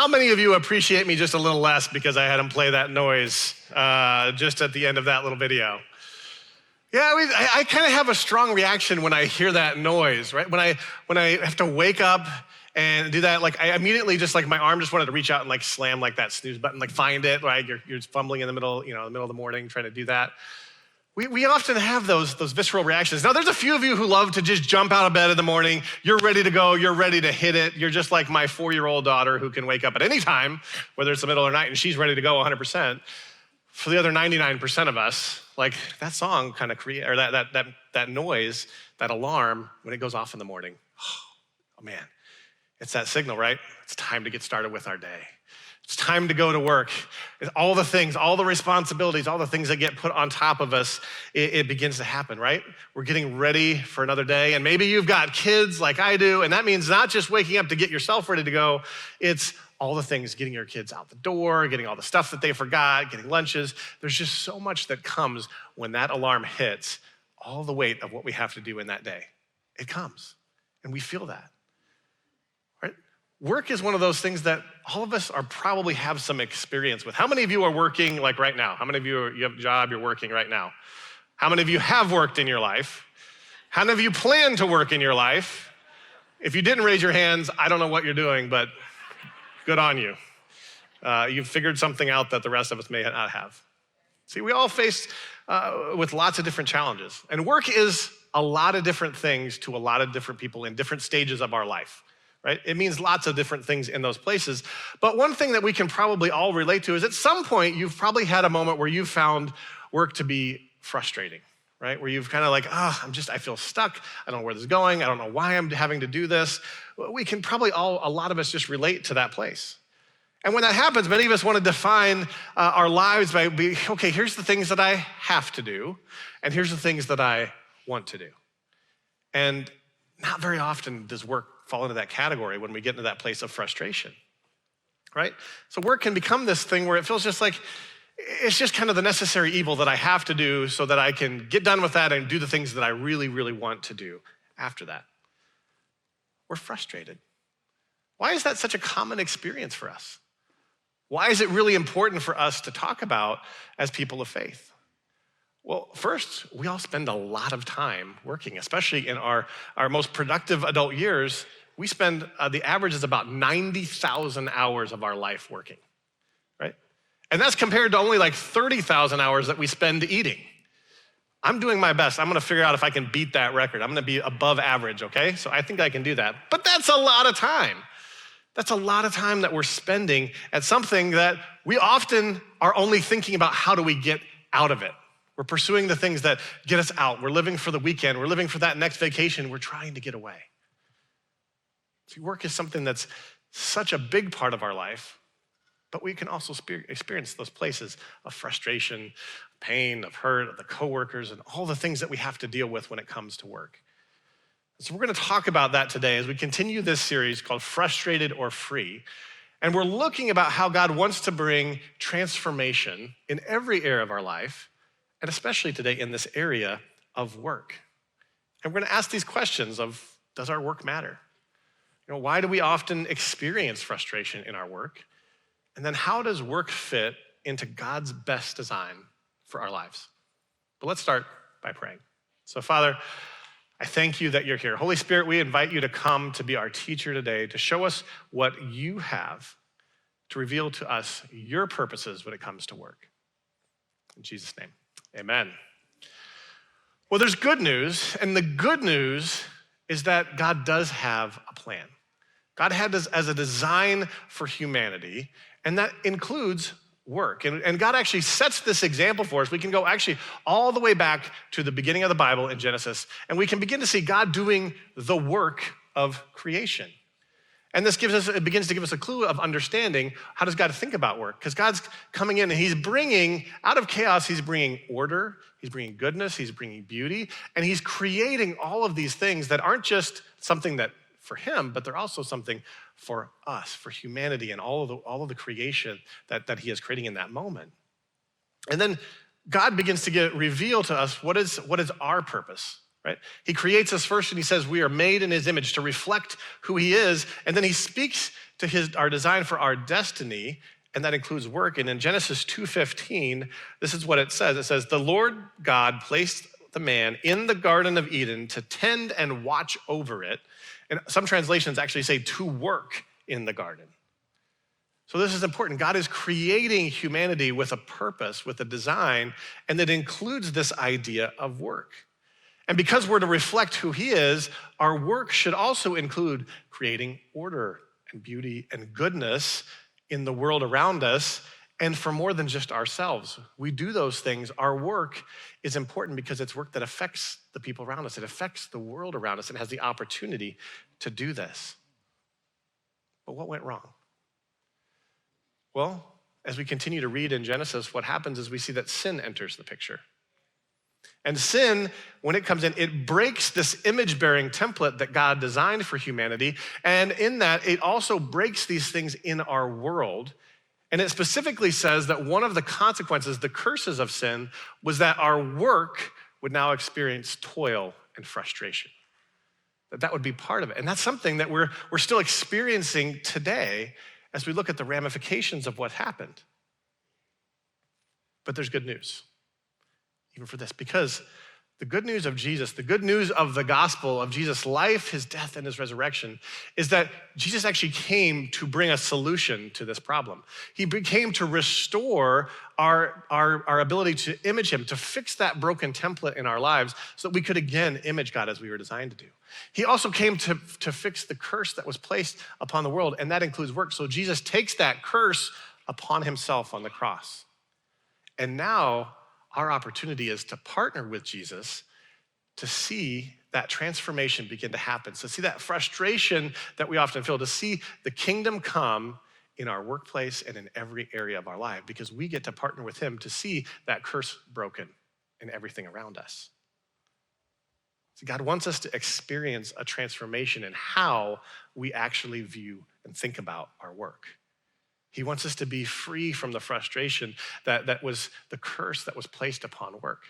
How many of you appreciate me just a little less because I had him play that noise just at the end of that little video? Yeah, I kind of have a strong reaction when I hear that noise, right? When I have to wake up and do that, like I immediately just like my arm just wanted to reach out and like slam like that snooze button, like find it, right? You're fumbling in the middle, the middle of the morning trying to do that. We often have those visceral reactions. Now, there's a few of you who love to just jump out of bed in the morning. You're ready to go. You're ready to hit it. You're just like my 4-year-old daughter who can wake up at any time, whether it's the middle of the night, and she's ready to go 100%. For the other 99% of us, like that song kind of or that noise, that alarm, when it goes off in the morning, oh man, it's that signal, right? It's time to get started with our day. It's time to go to work. All the things, all the responsibilities, all the things that get put on top of us, it begins to happen, right? We're getting ready for another day. And maybe you've got kids like I do, and that means not just waking up to get yourself ready to go, it's all the things, getting your kids out the door, getting all the stuff that they forgot, getting lunches. There's just so much that comes when that alarm hits, all the weight of what we have to do in that day. It comes, and we feel that. Work is one of those things that all of us are probably have some experience with. How many of you are working like right now? How many of you have a job, you're working right now? How many of you have worked in your life? How many of you plan to work in your life? If you didn't raise your hands, I don't know what you're doing, but good on you. You've figured something out that the rest of us may not have. See, we all face with lots of different challenges. And work is a lot of different things to a lot of different people in different stages of our life. Right? It means lots of different things in those places. But one thing that we can probably all relate to is at some point, you've probably had a moment where you found work to be frustrating, right? Where you've kind of like, I feel stuck. I don't know where this is going. I don't know why I'm having to do this. We can probably a lot of us just relate to that place. And when that happens, many of us want to define our lives by okay, here's the things that I have to do, and here's the things that I want to do. And not very often does work fall into that category when we get into that place of frustration, right? So work can become this thing where it feels just like it's just kind of the necessary evil that I have to do so that I can get done with that and do the things that I really, really want to do after that. We're frustrated. Why is that such a common experience for us? Why is it really important for us to talk about as people of faith? Well, first, we all spend a lot of time working, especially in our most productive adult years. We spend, the average is about 90,000 hours of our life working, right? And that's compared to only like 30,000 hours that we spend eating. I'm doing my best. I'm gonna figure out if I can beat that record. I'm gonna be above average, okay? So I think I can do that. But that's a lot of time. That's a lot of time that we're spending at something that we often are only thinking about how do we get out of it. We're pursuing the things that get us out. We're living for the weekend. We're living for that next vacation. We're trying to get away. See, work is something that's such a big part of our life, but we can also experience those places of frustration, pain, of hurt, of the coworkers, and all the things that we have to deal with when it comes to work. So we're gonna talk about that today as we continue this series called Frustrated or Free. And we're looking about how God wants to bring transformation in every area of our life, and especially today in this area of work. And we're gonna ask these questions of, does our work matter? Why do we often experience frustration in our work? And then how does work fit into God's best design for our lives? But let's start by praying. So Father, I thank you that you're here. Holy Spirit, we invite you to come to be our teacher today, to show us what you have, to reveal to us your purposes when it comes to work. In Jesus' name. Amen. Well, there's good news, and the good news is that God does have a plan. God had this as a design for humanity, and that includes work. And God actually sets this example for us. We can go actually all the way back to the beginning of the Bible in Genesis, and we can begin to see God doing the work of creation. And this begins to give us a clue of understanding how does God think about work? Because God's coming in and he's bringing, out of chaos, he's bringing order, he's bringing goodness, he's bringing beauty, and he's creating all of these things that aren't just something that for him, but they're also something for us, for humanity, and all of the creation that he is creating in that moment. And then God begins to reveal to us what is our purpose right? He creates us first and he says we are made in his image to reflect who he is. And then he speaks to our design for our destiny, and that includes work. And in Genesis 2:15, this is what it says. It says, the Lord God placed the man in the Garden of Eden to tend and watch over it. And some translations actually say to work in the garden. So this is important. God is creating humanity with a purpose, with a design, and that includes this idea of work. And because we're to reflect who he is, our work should also include creating order and beauty and goodness in the world around us, and for more than just ourselves. We do those things. Our work is important because it's work that affects the people around us. It affects the world around us and has the opportunity to do this. But what went wrong? Well, as we continue to read in Genesis, what happens is we see that sin enters the picture. And sin, when it comes in, it breaks this image-bearing template that God designed for humanity. And in that, it also breaks these things in our world. And it specifically says that one of the consequences, the curses of sin, was that our work would now experience toil and frustration. That would be part of it. And that's something that we're still experiencing today as we look at the ramifications of what happened. But there's good news, even for this, because the good news of Jesus, the good news of the gospel of Jesus' life, his death, and his resurrection is that Jesus actually came to bring a solution to this problem. He came to restore our ability to image him, to fix that broken template in our lives so that we could again image God as we were designed to do. He also came to fix the curse that was placed upon the world, and that includes work. So Jesus takes that curse upon himself on the cross. And now our opportunity is to partner with Jesus to see that transformation begin to happen. So see that frustration that we often feel, to see the kingdom come in our workplace and in every area of our life, because we get to partner with him to see that curse broken in everything around us. See, God wants us to experience a transformation in how we actually view and think about our work. He wants us to be free from the frustration that was the curse that was placed upon work.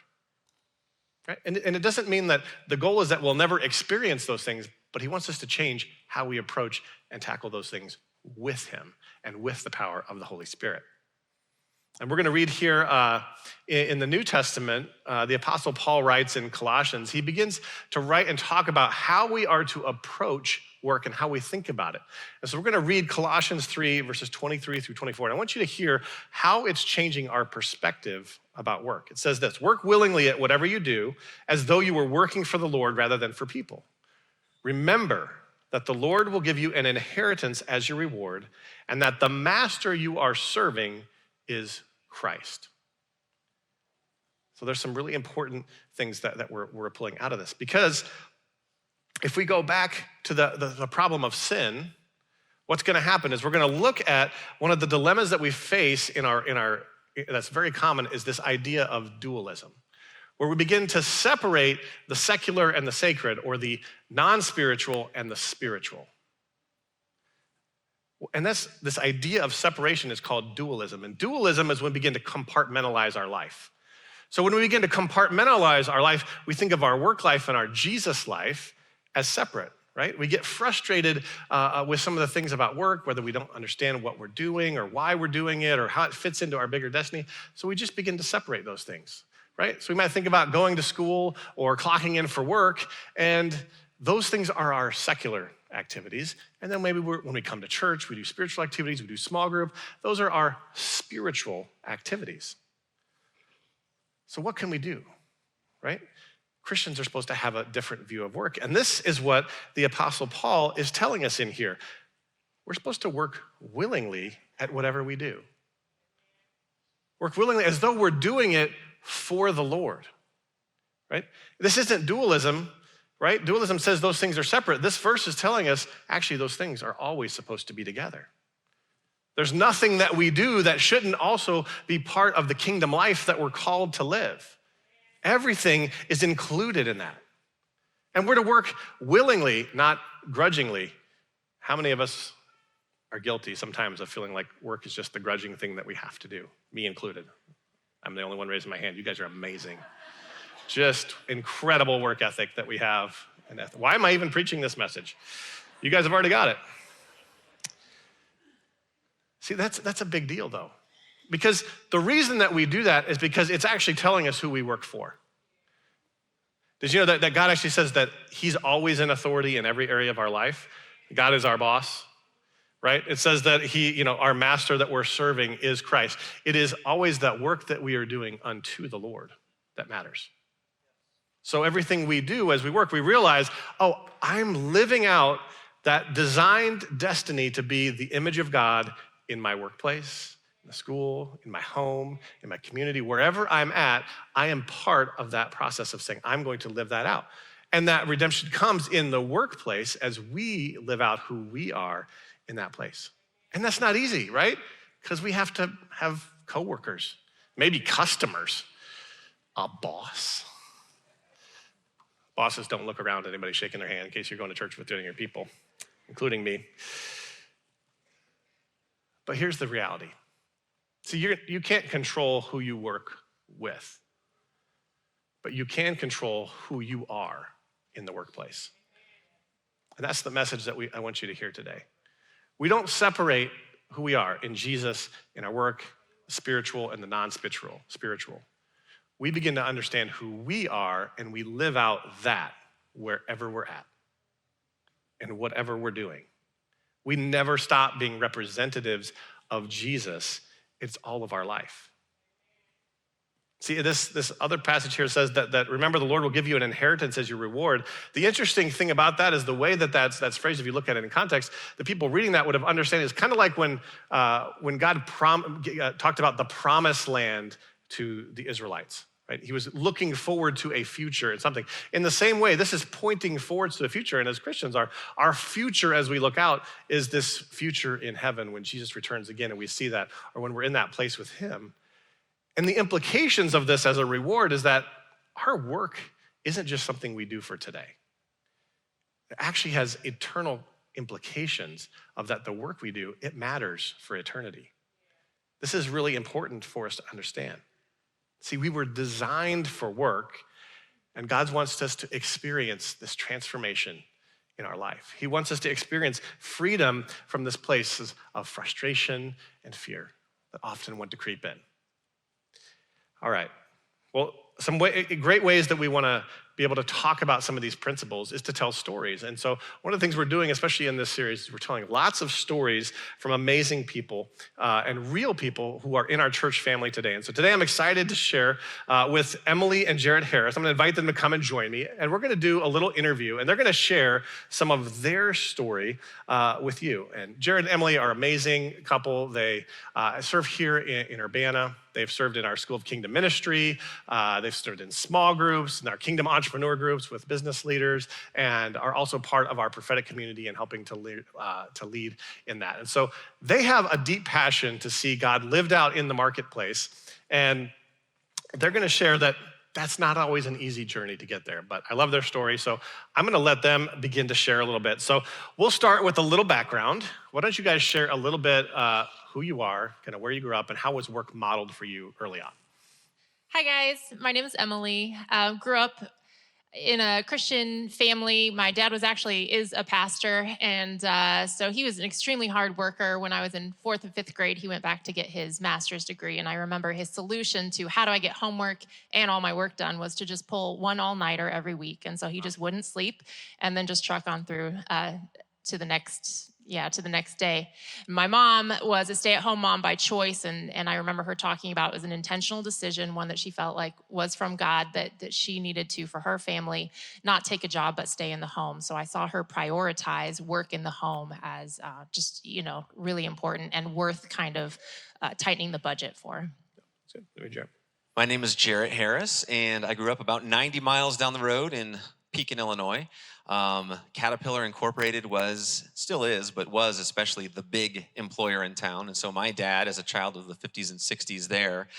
Right? And it doesn't mean that the goal is that we'll never experience those things, but he wants us to change how we approach and tackle those things with him and with the power of the Holy Spirit. And we're going to read here in the New Testament, the Apostle Paul writes in Colossians, he begins to write and talk about how we are to approach work and how we think about it. And so we're going to read Colossians 3, verses 23 through 24. And I want you to hear how it's changing our perspective about work. It says this: work willingly at whatever you do, as though you were working for the Lord rather than for people. Remember that the Lord will give you an inheritance as your reward, and that the master you are serving is Christ. So there's some really important things that we're pulling out of this, because if we go back to the problem of sin, what's going to happen is we're going to look at one of the dilemmas that we face in our that's very common, is this idea of dualism, where we begin to separate the secular and the sacred, or the non-spiritual and the spiritual. And this idea of separation is called dualism. And dualism is when we begin to compartmentalize our life. So when we begin to compartmentalize our life, we think of our work life and our Jesus life as separate, right? We get frustrated with some of the things about work, whether we don't understand what we're doing or why we're doing it or how it fits into our bigger destiny. So we just begin to separate those things, right? So we might think about going to school or clocking in for work, and those things are our secular activities. And then maybe when we come to church, we do spiritual activities, we do small group. Those are our spiritual activities. So what can we do, right? Christians are supposed to have a different view of work. And this is what the Apostle Paul is telling us in here. We're supposed to work willingly at whatever we do. Work willingly as though we're doing it for the Lord, right? This isn't dualism, right? Dualism says those things are separate. This verse is telling us, actually, those things are always supposed to be together. There's nothing that we do that shouldn't also be part of the kingdom life that we're called to live. Everything is included in that. And we're to work willingly, not grudgingly. How many of us are guilty sometimes of feeling like work is just the grudging thing that we have to do? Me included. I'm the only one raising my hand. You guys are amazing. Just incredible work ethic that we have. And why am I even preaching this message? You guys have already got it. See, that's a big deal though. Because the reason that we do that is because it's actually telling us who we work for. Did you know that God actually says that he's always in authority in every area of our life? God is our boss, right? It says that our master that we're serving is Christ. It is always that work that we are doing unto the Lord that matters. So everything we do as we work, we realize, I'm living out that designed destiny to be the image of God in my workplace, in the school, in my home, in my community, wherever I'm at, I am part of that process of saying, I'm going to live that out. And that redemption comes in the workplace as we live out who we are in that place. And that's not easy, right? Because we have to have coworkers, maybe customers, a boss. Bosses don't look around at anybody shaking their hand in case you're going to church with your people, including me. But here's the reality. See, you can't control who you work with, but you can control who you are in the workplace. And that's the message that I want you to hear today. We don't separate who we are in Jesus, in our work, the spiritual and the non-spiritual. We begin to understand who we are and we live out that wherever we're at and whatever we're doing. We never stop being representatives of Jesus. It's all of our life. See, this other passage here says that remember, the Lord will give you an inheritance as your reward. The interesting thing about that is the way that's phrased, if you look at it in context, the people reading that would have understood it. It's kind of like when God talked about the promised land to the Israelites, right? He was looking forward to a future and something. In the same way, this is pointing forwards to the future. And as Christians, our future as we look out is this future in heaven when Jesus returns again and we see that, or when we're in that place with him. And the implications of this as a reward is that our work isn't just something we do for today. It actually has eternal implications of that the work we do, it matters for eternity. This is really important for us to understand. See, we were designed for work, and God wants us to experience this transformation in our life. He wants us to experience freedom from this place of frustration and fear that often want to creep in. All right, well, some great ways that we want to be able to talk about some of these principles is to tell stories. And so one of the things we're doing, especially in this series, is we're telling lots of stories from amazing people and real people who are in our church family today. And so today I'm excited to share with Emily and Jared Harris. I'm gonna invite them to come and join me, and we're gonna do a little interview, and they're gonna share some of their story with you. And Jared and Emily are an amazing couple. They serve here in Urbana. They've served in our School of Kingdom Ministry. They've served in small groups, in our Kingdom Entrepreneur groups with business leaders, and are also part of our prophetic community and helping to lead in that. And so they have a deep passion to see God lived out in the marketplace. And they're gonna share that that's not always an easy journey to get there, but I love their story. So I'm gonna let them begin to share a little bit. So we'll start with a little background. Why don't you guys share a little bit who you are, kind of where you grew up, and how was work modeled for you early on? Hi guys, my name is Emily. Grew up in a Christian family. My dad is a pastor, and so he was an extremely hard worker. When I was in 4th and 5th grade, he went back to get his master's degree, and I remember his solution to how do I get homework and all my work done was to just pull one all-nighter every week, and so he just wouldn't sleep, and then just truck on through to the next day. My mom was a stay-at-home mom by choice, and I remember her talking about it was an intentional decision, one that she felt like was from God, that she needed to, for her family, not take a job but stay in the home. So I saw her prioritize work in the home as just really important and worth kind of tightening the budget for. My name is Jarrett Harris, and I grew up about 90 miles down the road in Pekin, Illinois. Caterpillar Incorporated still is, but was especially the big employer in town. And so my dad, as a child of the 50s and 60s there,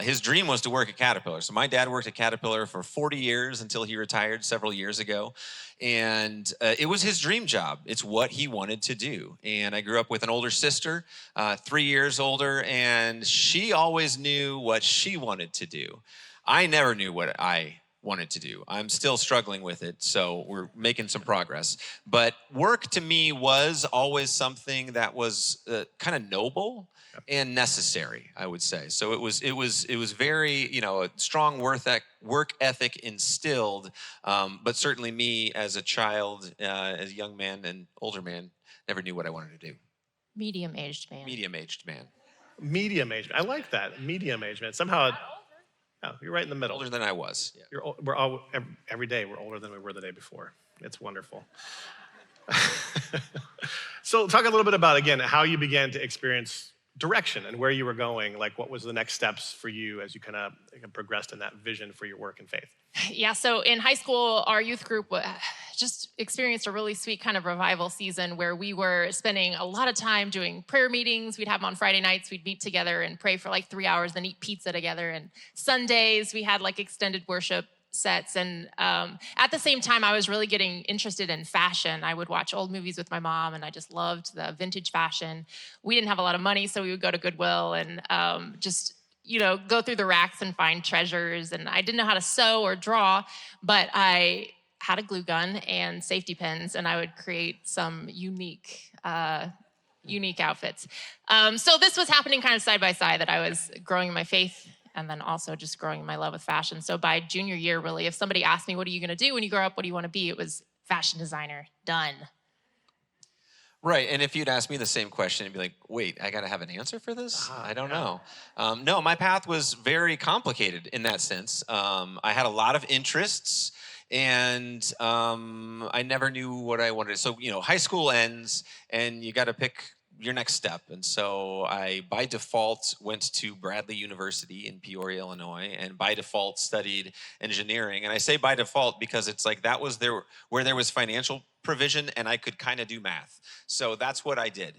his dream was to work at Caterpillar. So my dad worked at Caterpillar for 40 years until he retired several years ago. And it was his dream job. It's what he wanted to do. And I grew up with an older sister, 3 years older, and she always knew what she wanted to do. I never knew what I wanted to do. I'm still struggling with it, so we're making some progress. But work to me was always something that was kind of noble and necessary, I would say. So it was very, a strong work ethic instilled, but certainly me as a child, as a young man and older man, never knew what I wanted to do. Medium-aged man. Medium-aged man. Medium age. I like that. Medium age, man. Somehow, you're right in the middle. Older than I was. Yeah. We're all every day we're older than we were the day before. It's wonderful. So talk a little bit about, again, how you began to experience direction and where you were going. Like, what was the next steps for you as you kind of progressed in that vision for your work and faith? Yeah, so in high school, our youth group just experienced a really sweet kind of revival season where we were spending a lot of time doing prayer meetings. We'd have them on Friday nights. We'd meet together and pray for like 3 hours, then eat pizza together. And Sundays, we had like extended worship sets. And at the same time, I was really getting interested in fashion. I would watch old movies with my mom, and I just loved the vintage fashion. We didn't have a lot of money, so we would go to Goodwill and just go through the racks and find treasures. And I didn't know how to sew or draw, but I had a glue gun and safety pins, and I would create some unique outfits. So this was happening kind of side by side, that I was growing my faith and then also just growing my love with fashion. So by junior year, really, if somebody asked me, what are you going to do when you grow up? What do you want to be? It was fashion designer. Done. Right, and if you'd ask me the same question, I'd be like, wait, I got to have an answer for this? I don't know. No, my path was very complicated in that sense. I had a lot of interests, and I never knew what I wanted. So, high school ends, and you got to pick your next step. And so I, by default, went to Bradley University in Peoria, Illinois, and by default studied engineering. And I say by default because it's like that was where there was financial provision and I could kind of do math. So that's what I did.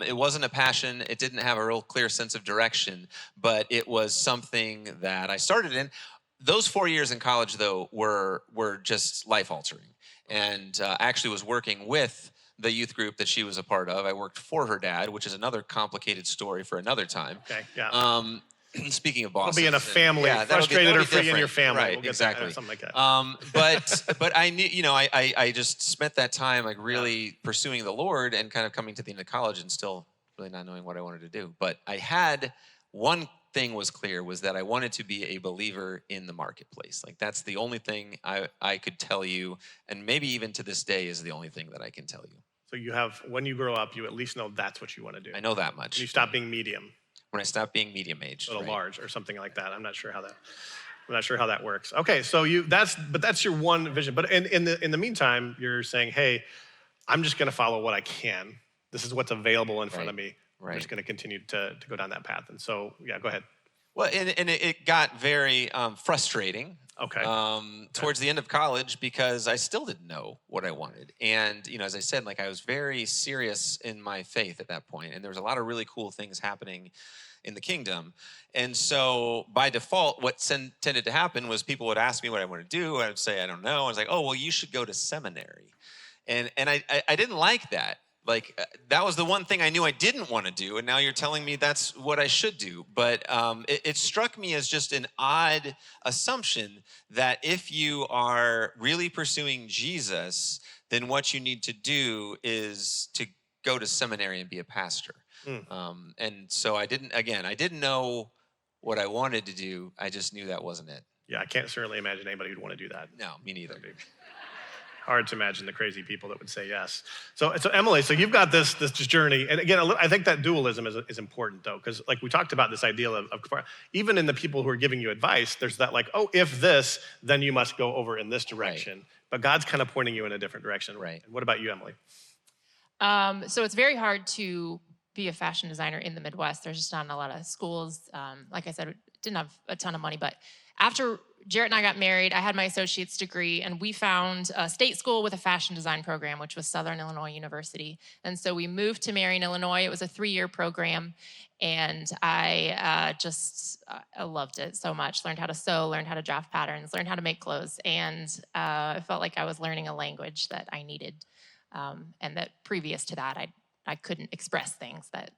It wasn't a passion. It didn't have a real clear sense of direction, but it was something that I started in. Those 4 years in college, though, were just life-altering. And I actually was working with the youth group that she was a part of. I worked for her dad, which is another complicated story for another time. Okay, yeah. Speaking of bosses, we'll be in a family, frustrated or free in your family. Right, we'll get exactly. Something like that. But I knew, I just spent that time like really pursuing the Lord and kind of coming to the end of college and still really not knowing what I wanted to do. But I had one thing was clear, was that I wanted to be a believer in the marketplace. Like that's the only thing I could tell you, and maybe even to this day is the only thing that I can tell you. So you have, when you grow up, you at least know that's what you want to do. I know that much. And you stop being medium. When I stopped being medium-aged. A little large or something like that. I'm not sure how that works. Okay, so that's your one vision. But in the meantime, you're saying, hey, I'm just going to follow what I can. This is what's available in front of me. Right. I'm just going to continue to go down that path. And so, yeah, go ahead. Well, and it got very frustrating. Okay. Towards the end of college, because I still didn't know what I wanted. And, as I said, like I was very serious in my faith at that point, and there was a lot of really cool things happening in the kingdom. And so by default, what tended to happen was people would ask me what I want to do. I would say, I don't know. I was like, oh, well, you should go to seminary. And I didn't like that. Like that was the one thing I knew I didn't want to do, and now you're telling me that's what I should do. But it struck me as just an odd assumption that if you are really pursuing Jesus, then what you need to do is to go to seminary and be a pastor. And so I didn't know what I wanted to do. I just knew that wasn't it. Yeah, I can't certainly imagine anybody who'd want to do that. No, me neither. Hard to imagine the crazy people that would say yes. So Emily, so you've got this journey, and again, I think that dualism is important though, because like we talked about this idea of even in the people who are giving you advice, there's that like, oh, if this, then you must go over in this direction. Right. But God's kind of pointing you in a different direction. Right. And what about you, Emily? So it's very hard to be a fashion designer in the Midwest. There's just not a lot of schools. Like I said, didn't have a ton of money, but after Jarrett and I got married, I had my associate's degree, and we found a state school with a fashion design program, which was Southern Illinois University. And so we moved to Marion, Illinois. It was a 3-year program, and I loved it so much. Learned how to sew, learned how to draft patterns, learned how to make clothes, and I felt like I was learning a language that I needed, and that previous to that, I couldn't express things that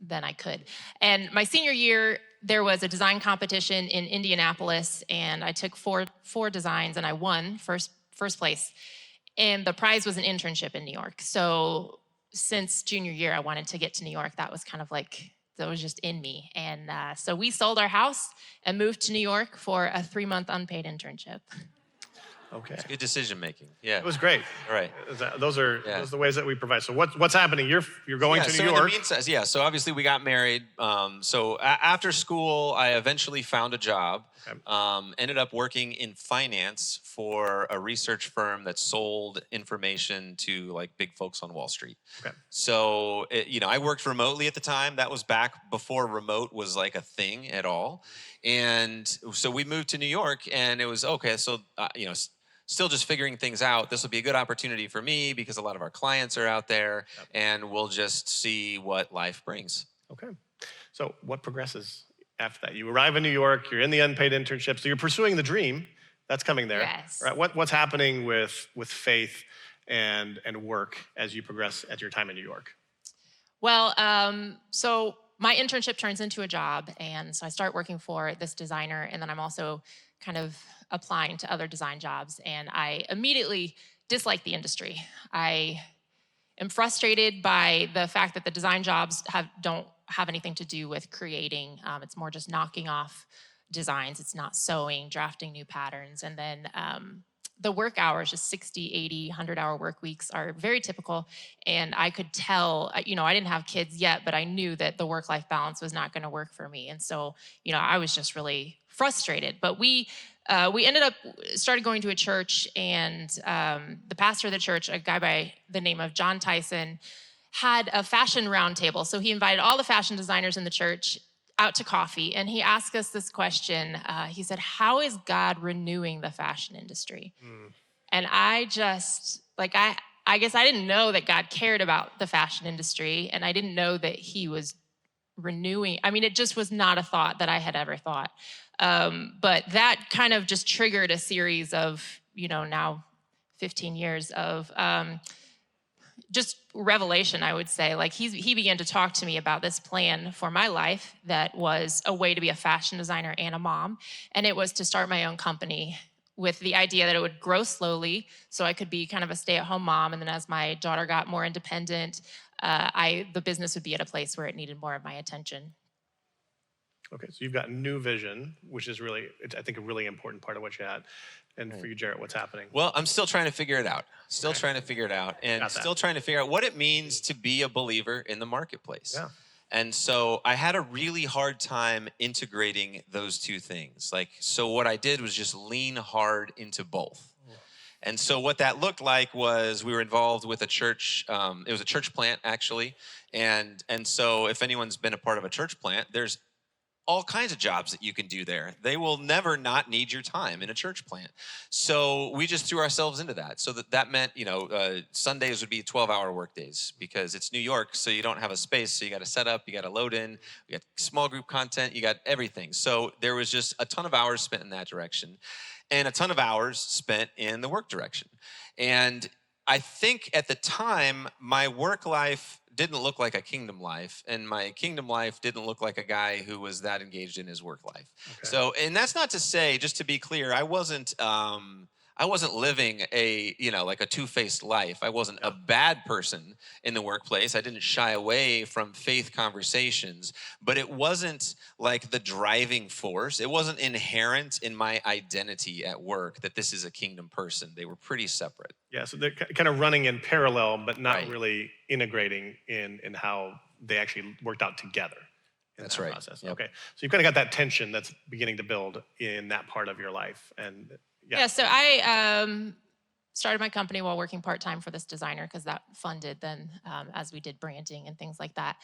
then I could. And my senior year, there was a design competition in Indianapolis, and I took four designs, and I won first place. And the prize was an internship in New York. So since junior year, I wanted to get to New York. That was kind of like, that was just in me. And so we sold our house and moved to New York for a 3-month unpaid internship. Okay. It's good decision making. Yeah. It was great. All right. Those are the ways that we provide. So what's happening? You're going to New York. In the meantime, so obviously we got married. After school, I eventually found a job. Okay. Ended up working in finance for a research firm that sold information to like big folks on Wall Street. Okay. So I worked remotely at the time. That was back before remote was like a thing at all. And so we moved to New York, and it was okay. So still just figuring things out. This will be a good opportunity for me because a lot of our clients are out there, and we'll just see what life brings. Okay. So what progresses after that? You arrive in New York, you're in the unpaid internship, so you're pursuing the dream that's coming there. Yes. Right? What's happening with faith and work as you progress at your time in New York? Well, so my internship turns into a job, and so I start working for this designer, and then I'm also kind of applying to other design jobs, and I immediately dislike the industry. I am frustrated by the fact that the design jobs don't have anything to do with creating. It's more just knocking off designs. It's not sewing, drafting new patterns, and then the work hours, just 60, 80, 100-hour work weeks are very typical. And I could tell, I didn't have kids yet, but I knew that the work-life balance was not going to work for me. And so, I was just really frustrated. But we ended up started going to a church, and the pastor of the church, a guy by the name of John Tyson, had a fashion roundtable. So he invited all the fashion designers in the church out to coffee, and he asked us this question. He said, "How is God renewing the fashion industry?" And I just, I guess I didn't know that God cared about the fashion industry, and I didn't know that he was renewing. I mean, it just was not a thought that I had ever thought. But that kind of just triggered a series of, now 15 years of just revelation, I would say. Like he began to talk to me about this plan for my life that was a way to be a fashion designer and a mom. And it was to start my own company with the idea that it would grow slowly so I could be kind of a stay-at-home mom. And then as my daughter got more independent, the business would be at a place where it needed more of my attention. Okay, so you've got a new vision, which is really, I think, a really important part of what you had. And for you, Jarrett, what's happening? Well, I'm still trying to figure it out. And still trying to figure out what it means to be a believer in the marketplace. Yeah. And so I had a really hard time integrating those two things. So what I did was just lean hard into both. And so what that looked like was we were involved with a church. It was a church plant, actually. And so if anyone's been a part of a church plant, there's all kinds of jobs that you can do there. They will never not need your time in a church plant. So we just threw ourselves into that. So that meant, Sundays would be 12-hour work days because it's New York, so you don't have a space. So you got to set up, you got to load in, you got small group content, you got everything. So there was just a ton of hours spent in that direction and a ton of hours spent in the work direction. And I think at the time, my work life didn't look like a kingdom life, and my kingdom life didn't look like a guy who was that engaged in his work life. Okay. So, and that's not to say, just to be clear, I wasn't living a two-faced life. I wasn't a bad person in the workplace. I didn't shy away from faith conversations, but it wasn't like the driving force. It wasn't inherent in my identity at work that this is a kingdom person. They were pretty separate. Yeah, so they're kind of running in parallel, but not really integrating in how they actually worked out together. That's right. Process. Yep. Okay, so you've kind of got that tension that's beginning to build in that part of your life, and yeah. So I started my company while working part-time for this designer because that funded then as we did branding and things like that.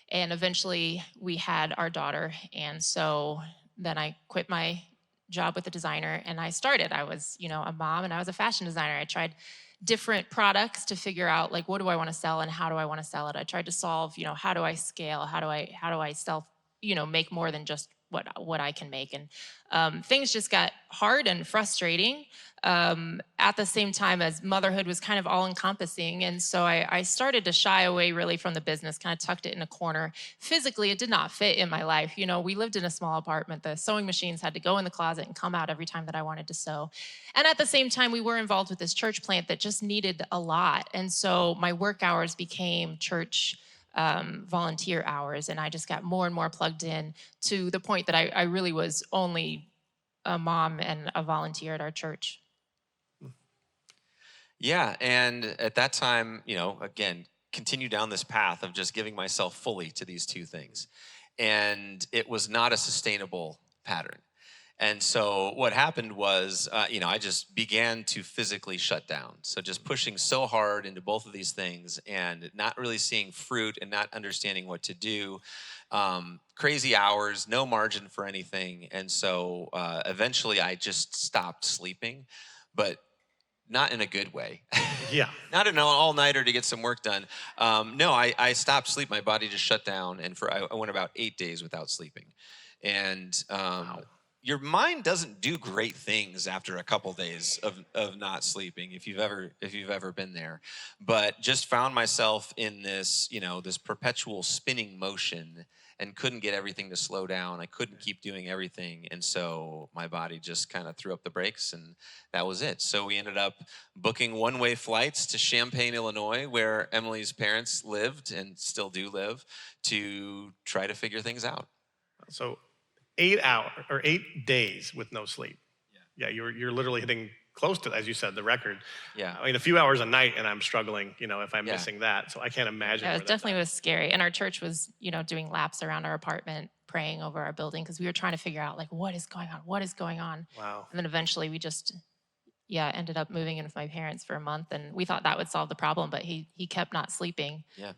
And eventually we had our daughter. And so then I quit my job with the designer and I started. I was, a mom and I was a fashion designer. I tried different products to figure out what do I want to sell and how do I want to sell it. I tried to solve, how do I scale? How do I sell, make more than just what I can make. And things just got hard and frustrating at the same time as motherhood was kind of all encompassing. And so I started to shy away really from the business, kind of tucked it in a corner. Physically, it did not fit in my life. You know, we lived in a small apartment. The sewing machines had to go in the closet and come out every time that I wanted to sew. And at the same time, we were involved with this church plant that just needed a lot. And so my work hours became church volunteer hours. And I just got more and more plugged in to the point that I really was only a mom and a volunteer at our church. Yeah, and at that time, again, continue down this path of just giving myself fully to these two things. And it was not a sustainable pattern. And so what happened was, I just began to physically shut down. So just pushing so hard into both of these things and not really seeing fruit and not understanding what to do. Crazy hours, no margin for anything. And so eventually I just stopped sleeping, but not in a good way. Yeah. Not an all-nighter to get some work done. No, I stopped sleep. My body just shut down. And I went about 8 days without sleeping. And Wow. your mind doesn't do great things after a couple days of not sleeping, if you've ever been there. But just found myself in this, this perpetual spinning motion and couldn't get everything to slow down. I couldn't keep doing everything. And so my body just kind of threw up the brakes, and that was it. So we ended up booking one-way flights to Champaign, Illinois, where Emily's parents lived and still do live, to try to figure things out. So 8 hours or 8 days with no sleep. Yeah, you're literally hitting close to, as you said, the record. Yeah. I mean, a few hours a night, and I'm struggling, if I'm Yeah. missing that. So I can't imagine. Yeah, where it definitely was scary. And our church was, doing laps around our apartment, praying over our building, because we were trying to figure out, like, what is going on? What is going on? Wow. And then eventually we just, ended up moving in with my parents for a month. And we thought that would solve the problem, but he kept not sleeping. Yeah.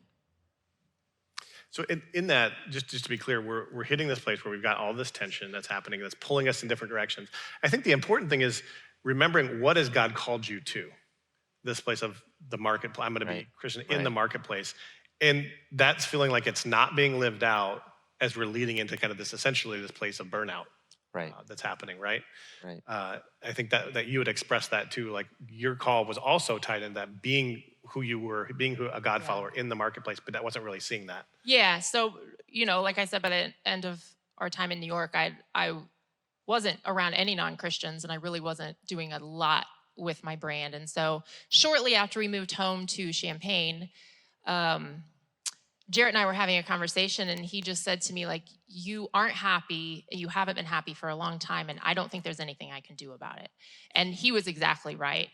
So in that, just to be clear, we're hitting this place where we've got all this tension that's happening, that's pulling us in different directions. I think the important thing is remembering, what has God called you to? This place of the marketplace. I'm going to be Christian in the marketplace. And that's feeling like it's not being lived out as we're leading into kind of this, essentially this place of burnout. Right. That's happening, right? Right. I think that you would express that too. Like, your call was also tied in that being who you were, being a God follower in the marketplace, but that wasn't really seeing that. Yeah. So, like I said, by the end of our time in New York, I wasn't around any non-Christians, and I really wasn't doing a lot with my brand. And so shortly after we moved home to Champaign, Jarrett and I were having a conversation, and he just said to me, like, you aren't happy. You haven't been happy for a long time, and I don't think there's anything I can do about it. And he was exactly right.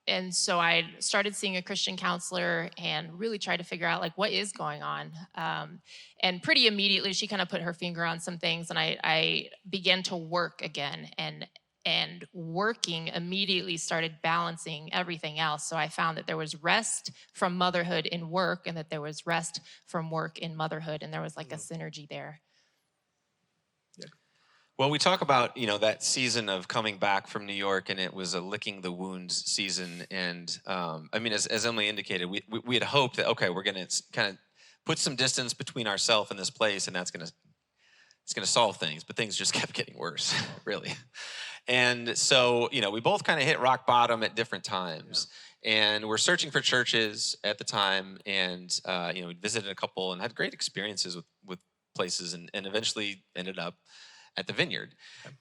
And so I started seeing a Christian counselor and really tried to figure out, like, what is going on. And pretty immediately, she kind of put her finger on some things, and I began to work again. And working immediately started balancing everything else. So I found that there was rest from motherhood in work, and that there was rest from work in motherhood. And there was like a synergy there. Well, we talk about, that season of coming back from New York, and it was a licking the wounds season. And as Emily indicated, we had hoped that, okay, we're going to kind of put some distance between ourselves and this place, and it's going to solve things. But things just kept getting worse, really. And so, we both kind of hit rock bottom at different times. And we're searching for churches at the time, and we visited a couple and had great experiences with places, and eventually ended up at the Vineyard.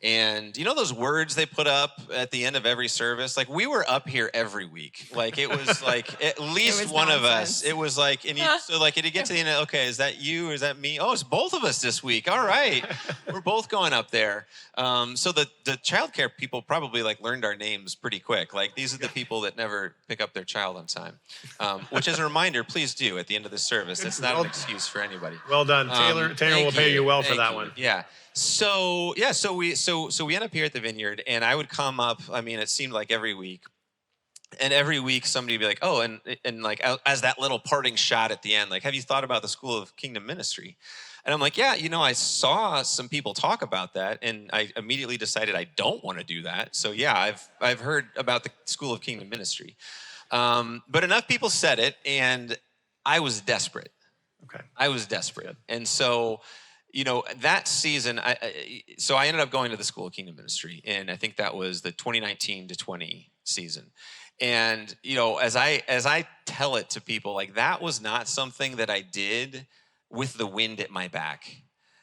And those words they put up at the end of every service? Like, we were up here every week. Like, it was like at least one of us. It was like, and so like it'd get to the end of, okay, is that you or is that me? Oh, it's both of us this week. All right. We're both going up there. So the childcare people probably like learned our names pretty quick. Like, these are the people that never pick up their child on time. Which, as a reminder, please do at the end of this service. That's not an excuse for anybody. Well done. Taylor will pay you well for that one. Yeah. So we end up here at the Vineyard, and I would come up. I mean, it seemed like every week, and every week somebody would be like, "Oh," and like as that little parting shot at the end, like, "Have you thought about the School of Kingdom Ministry?" And I'm like, "Yeah, I saw some people talk about that, and I immediately decided I don't want to do that. So yeah, I've heard about the School of Kingdom Ministry, but enough people said it, and I was desperate. Okay. I was desperate, and so." That season, so I ended up going to the School of Kingdom Ministry, and I think that was the 2019 to 20 season. And as I tell it to people, like, that was not something that I did with the wind at my back.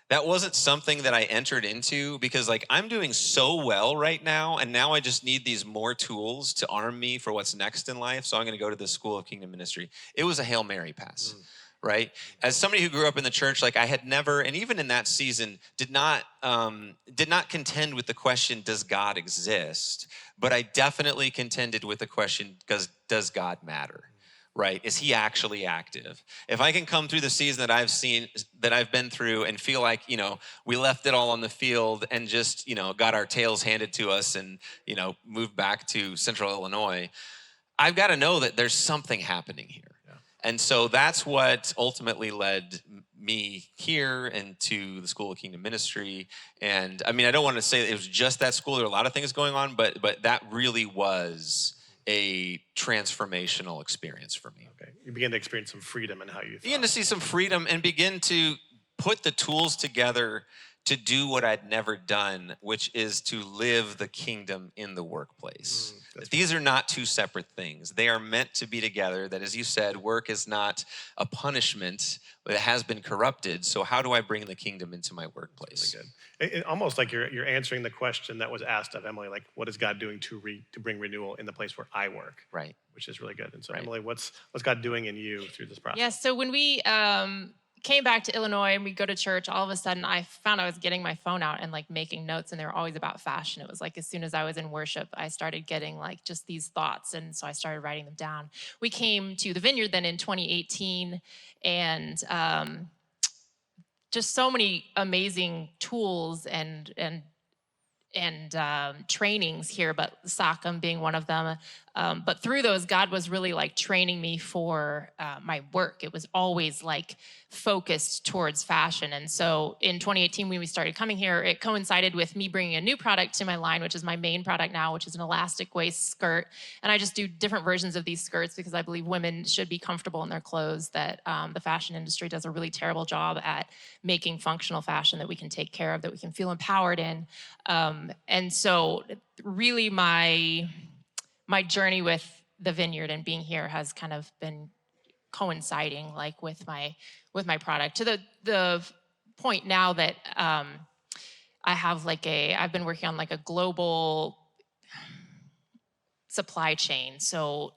That wasn't something that I entered into because, like, I'm doing so well right now, and now I just need these more tools to arm me for what's next in life. So I'm going to go to the School of Kingdom Ministry. It was a Hail Mary pass. Right? As somebody who grew up in the church, like, I had never, and even in that season, did not contend with the question, does God exist? But I definitely contended with the question, does God matter? Right? Is he actually active? If I can come through the season that I've been through and feel like, we left it all on the field and just, got our tails handed to us and, moved back to Central Illinois, I've got to know that there's something happening here. And so that's what ultimately led me here and to the School of Kingdom Ministry. And I mean, I don't want to say that it was just that school. There were a lot of things going on, but that really was a transformational experience for me. Okay. You begin to experience some freedom in how you thought. Begin to see some freedom and begin to put the tools together to do what I'd never done, which is to live the kingdom in the workplace. These are not two separate things. They are meant to be together. That, as you said, work is not a punishment, but it has been corrupted. So how do I bring the kingdom into my workplace? Really good. It almost like you're answering the question that was asked of Emily, like, what is God doing to bring renewal in the place where I work? Right. Which is really good. And so, right. Emily, what's God doing in you through this process? Yeah, so when we came back to Illinois and we go to church, all of a sudden I found I was getting my phone out and like making notes, and they were always about fashion. It was like as soon as I was in worship, I started getting like just these thoughts, and so I started writing them down. We came to the Vineyard then in 2018, and just so many amazing tools and trainings here, but Sachem being one of them. But through those, God was really like training me for my work. It was always like focused towards fashion. And so in 2018, when we started coming here, it coincided with me bringing a new product to my line, which is my main product now, which is an elastic waist skirt. And I just do different versions of these skirts because I believe women should be comfortable in their clothes, that the fashion industry does a really terrible job at making functional fashion that we can take care of, that we can feel empowered in. And so really my journey with the Vineyard and being here has kind of been coinciding like with my product to the point now that I have I've been working on like a global supply chain. So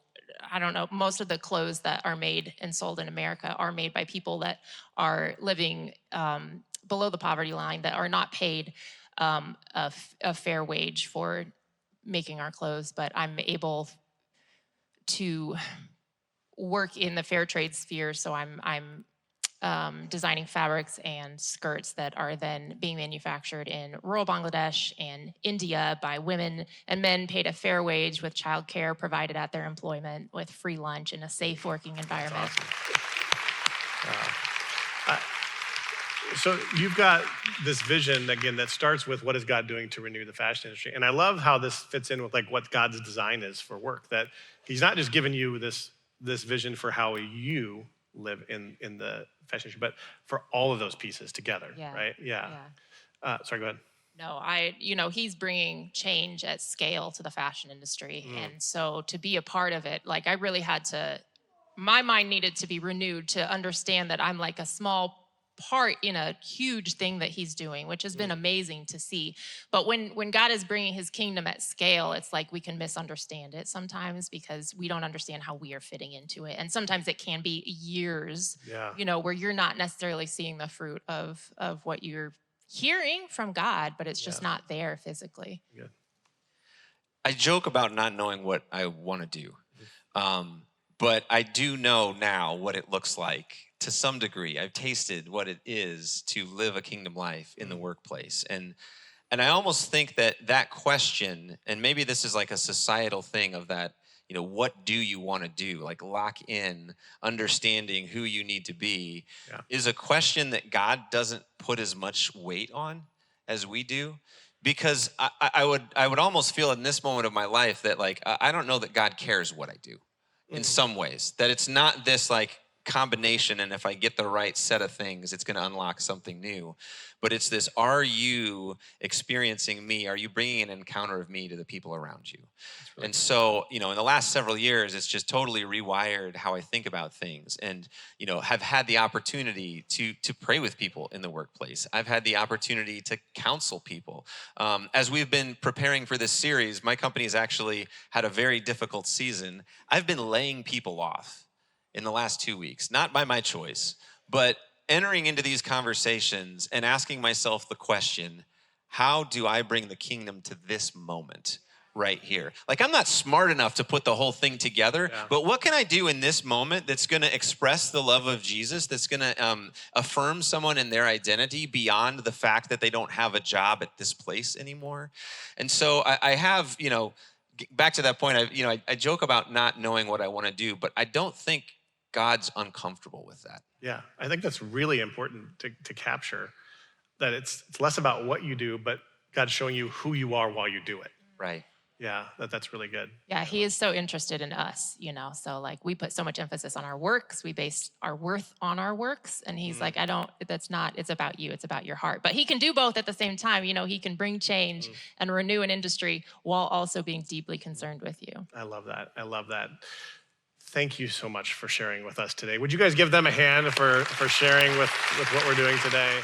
I don't know, most of the clothes that are made and sold in America are made by people that are living below the poverty line, that are not paid a fair wage for making our clothes, but I'm able to work in the fair trade sphere. So I'm designing fabrics and skirts that are then being manufactured in rural Bangladesh and India by women and men paid a fair wage, with childcare provided at their employment, with free lunch in a safe working environment. Awesome. So you've got this vision, again, that starts with what is God doing to renew the fashion industry. And I love how this fits in with like what God's design is for work, that he's not just giving you this vision for how you live in the fashion industry, but for all of those pieces together, right? Yeah. Sorry, go ahead. No, he's bringing change at scale to the fashion industry. And so to be a part of it, like I really had to, my mind needed to be renewed to understand that I'm like a small part in a huge thing that he's doing, which has been amazing to see. But when God is bringing his kingdom at scale, it's like we can misunderstand it sometimes because we don't understand how we are fitting into it. And sometimes it can be years, where you're not necessarily seeing the fruit of what you're hearing from God, but it's just not there physically. Yeah. I joke about not knowing what I want to do. But I do know now what it looks like to some degree. I've tasted what it is to live a kingdom life in the workplace. And I almost think that question, and maybe this is like a societal thing of that, what do you want to do? Like lock in understanding who you need to be is a question that God doesn't put as much weight on as we do. Because I would almost feel in this moment of my life that like, I don't know that God cares what I do. In some ways, that it's not this like combination, and if I get the right set of things, it's going to unlock something new. But it's this, are you experiencing me? Are you bringing an encounter of me to the people around you? Really and so, in the last several years, it's just totally rewired how I think about things, and, have had the opportunity to pray with people in the workplace. I've had the opportunity to counsel people. As we've been preparing for this series, my company has actually had a very difficult season. I've been laying people off in the last 2 weeks, not by my choice, but entering into these conversations and asking myself the question, how do I bring the kingdom to this moment right here? Like, I'm not smart enough to put the whole thing together, but what can I do in this moment that's going to express the love of Jesus, that's going to affirm someone in their identity beyond the fact that they don't have a job at this place anymore? And so I have, back to that point, I joke about not knowing what I want to do, but I don't think God's uncomfortable with that. Yeah, I think that's really important to capture, that it's less about what you do, but God's showing you who you are while you do it. Right. Yeah, that's really good. Yeah, he is so interested in us, so like we put so much emphasis on our works, we base our worth on our works, and he's like, it's about you, it's about your heart. But he can do both at the same time. He can bring change and renew an industry while also being deeply concerned with you. I love that. Thank you so much for sharing with us today. Would you guys give them a hand for sharing with what we're doing today?